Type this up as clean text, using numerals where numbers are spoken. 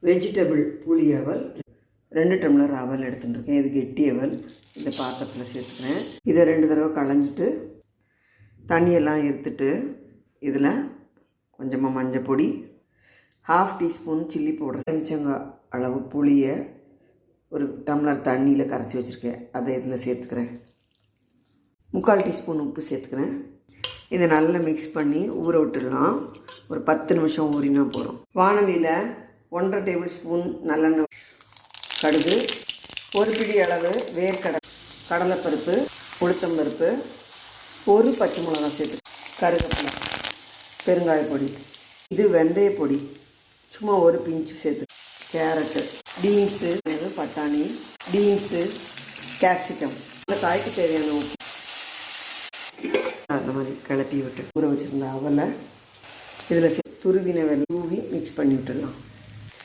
Vegetable புளி அவல் 2 tumbler அவல் எடுத்துட்டுருக்கேன். இது கெட்டி அவல். இந்த பாத்திரத்தில் சேர்த்துக்கிறேன். இதை 2 தடவை களைஞ்சிட்டு தண்ணியெல்லாம் எடுத்துட்டு இதில் கொஞ்சமாக மஞ்சள் பொடி, 1/2 டீஸ்பூன் சில்லி பவுடர், எலுமிச்சங்காய் அளவு புளியை ஒரு டம்ளர் தண்ணியில் கரைச்சி வச்சுருக்கேன். அதை இதில் சேர்த்துக்கிறேன். 3/4 டீஸ்பூன் உப்பு சேர்த்துக்கிறேன். இதை நல்லா மிக்ஸ் பண்ணி ஊற விட்டுடலாம். ஒரு 10 நிமிஷம் ஊறினா போதும். வானலியில் 1/2 டேபிள் ஸ்பூன் நல்லெண்ணெய், கடுகு, ஒரு பிடி அளவு கடலைப்பருப்பு, உளுத்தம்பருப்பு, ஒரு பச்சை மிளகாய் சேர்த்து, கருவேப்பிலை, பெருங்காய பொடி, இது வெந்தய பொடி சும்மா ஒரு பிஞ்சு சேர்த்து, கேரட்டு, பீன்ஸு, பட்டாணி, பீன்ஸு, கேப்சிகம், இந்த காய்க்கு தேவையான உப்பு அந்த மாதிரி கிளப்பி விட்டு ஊற வச்சுருந்த அவலை இதில் துருவின வெல்லம் தூவி மிக்ஸ் பண்ணி விட்டுடலாம்.